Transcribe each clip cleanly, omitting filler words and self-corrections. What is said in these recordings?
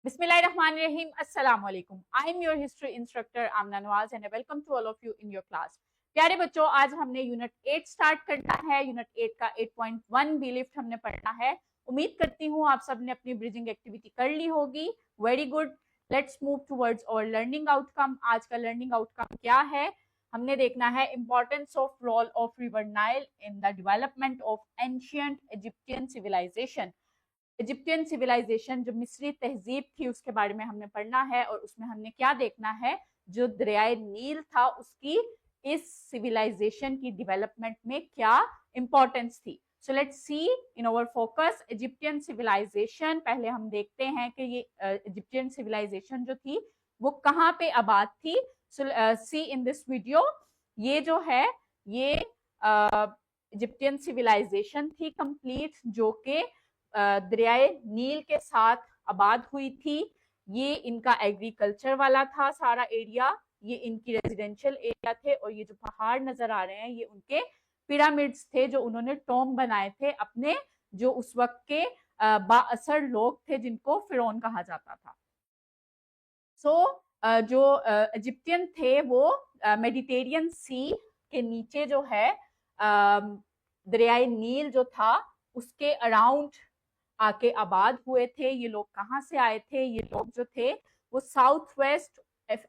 Bismillahirrahmanirrahim. Assalamu alaikum. I am your history instructor Amna Nawaz and I welcome to all of you in your class. प्यारे बच्चों, आज हमने unit 8 start करना है। Unit 8 का 8.1 B lift हमने पढ़ना है। उम्मीद करती हूँ आप सबने अपनी ब्रिजिंग एक्टिविटी कर ली होगी। Very good. Let's move towards our learning outcome. आज का लर्निंग आउटकम क्या है? हमने देखना है importance of role of river Nile in the development of ancient Egyptian civilization. Egyptian civilization जो मिस्री तहजीब थी उसके बारे में हमने पढ़ना है और उसमें हमने क्या देखना है, जो दरियाए नील था उसकी इस सिविलाइजेशन की डेवलपमेंट में क्या इंपॉर्टेंस थी। So let's see in our focus Egyptian civilization. पहले हम देखते हैं कि ये इजिप्टियन सिविलाइजेशन जो थी वो कहाँ पे आबाद थी। सो सी इन दिस वीडियो, ये जो है ये इजिप्टियन सिविलाइजेशन थी कंप्लीट, जो कि दरियाए नील के साथ आबाद हुई थी। ये इनका एग्रीकल्चर वाला था सारा एरिया, ये इनकी रेजिडेंशियल एरिया थे और ये जो पहाड़ नजर आ रहे हैं ये उनके पिरामिड्स थे जो उन्होंने टॉम बनाए थे अपने जो उस वक्त के बाअसर लोग थे जिनको फिरौन कहा जाता था। सो जो इजिप्टियन थे वो मेडिटेरियन सी के नीचे जो है दरियाए नील जो था उसके अराउंड आके आबाद हुए थे। ये लोग कहाँ से आए थे? ये लोग जो थे वो south west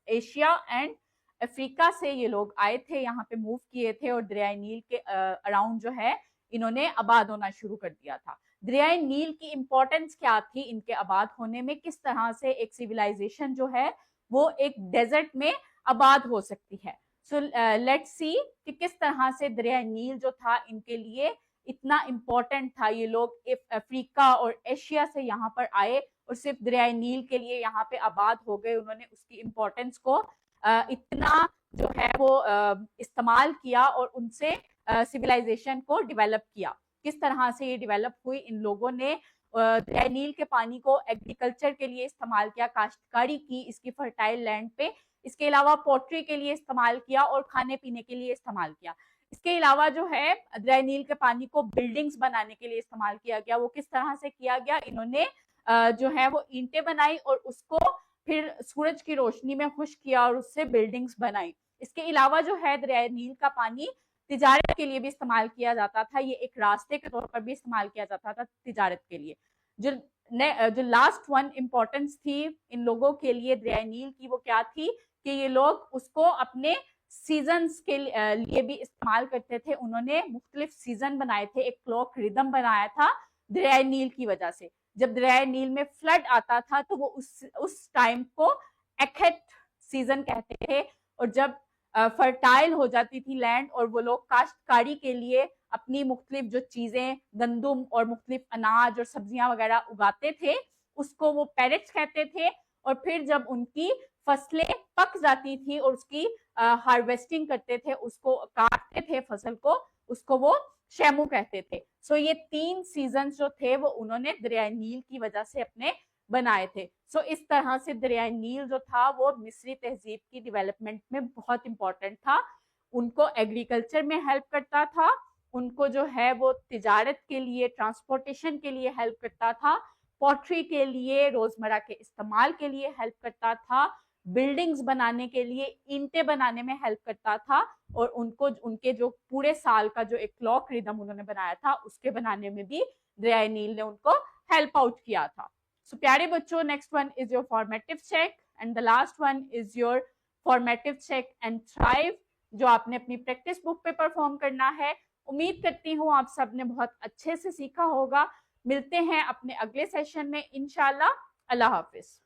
Asia and Africa से ये लोग आए थे, यहाँ पे मूव किए थे और दरियाए नील के अराउंड जो है इन्होंने आबाद होना शुरू कर दिया था। दरियाए नील की इंपॉर्टेंस क्या थी इनके आबाद होने में? किस तरह से एक सिविलाइजेशन जो है वो एक डेजर्ट में आबाद हो सकती है। सो लेट्स सी कि किस तरह से दरियाए नील जो था इनके लिए इतना इम्पोर्टेंट था। ये लोग अफ्रीका और एशिया से यहाँ पर आए और सिर्फ दरियाए नील के लिए यहाँ पे आबाद हो गए। उन्होंने उसकी इम्पोर्टेंस को इतना जो है वो इस्तेमाल किया और उनसे सिविलाइजेशन को डेवलप किया। किस तरह से ये डेवलप हुई? इन लोगों ने दरियाए नील के पानी को एग्रीकल्चर के लिए इस्तेमाल किया, काश्तकारी की इसकी फर्टाइल लैंड पे। इसके अलावा पोट्री के लिए इस्तेमाल किया और खाने पीने के लिए इस्तेमाल किया। इसके अलावा जो है दरियाए नील के पानी को बिल्डिंग्स बनाने के लिए इस्तेमाल किया गया। वो किस तरह से किया गया? इन्होंने जो है वो ईंटें बनाई और उसको फिर सूरज की रोशनी में खुश्क किया और उससे बिल्डिंग्स बनाई। इसके अलावा जो है दरियाए नील का पानी तिजारत के लिए भी इस्तेमाल किया जाता था। ये एक रास्ते के तौर पर भी इस्तेमाल किया जाता था तिजारत के लिए। जो लास्ट वन इम्पोर्टेंस थी इन लोगों के लिए दरियाए नील की, वो क्या थी कि ये लोग उसको अपने सीजन्स के लिए भी इस्तेमाल करते थे। उन्होंने मुख्तलिफ सीजन बनाए थे, एक क्लॉक रिदम बनाया था दरियाए नील की वजह से। जब दरियाए नील में फ्लड आता था तो वो उस टाइम को एक्हेट सीजन कहते थे और जब फर्टाइल हो जाती थी लैंड और वो लोग काश्तकारी के लिए अपनी मुख्तलिफ जो चीजें गंदुम और मुख्तलिफ अनाज और सब्जियां वगैरह उगाते थे उसको वो पैरेट्स कहते थे। और फिर जब उनकी फसलें पक जाती थी और उसकी हार्वेस्टिंग करते थे, उसको काटते थे फसल को, उसको वो शेमू कहते थे। सो ये 3 सीजन जो थे वो उन्होंने दरियाए नील की वजह से अपने बनाए थे। सो इस तरह से दरियाए नील जो था वो मिस्री तहजीब की डेवलपमेंट में बहुत इंपॉर्टेंट था। उनको एग्रीकल्चर में हेल्प करता था, उनको जो है वो तिजारत के लिए ट्रांसपोर्टेशन के लिए हेल्प करता था, पोट्री के लिए रोजमर्रा के इस्तेमाल के लिए हेल्प करता था, बिल्डिंग्स बनाने के लिए ईंटें बनाने में हेल्प करता था और उनको उनके जो पूरे साल का जो एक क्लॉक रिदम उन्होंने बनाया था उसके बनाने में भी दरियाए नील ने उनको हेल्प आउट किया था। सो प्यारे बच्चों, next one is your formative check and the last one is your formative check and thrive, जो आपने अपनी प्रैक्टिस बुक पे परफॉर्म करना है। उम्मीद करती हूँ आप सबने बहुत अच्छे से सीखा होगा। मिलते हैं अपने अगले सेशन में इंशाल्लाह। अल्लाह हाफिज।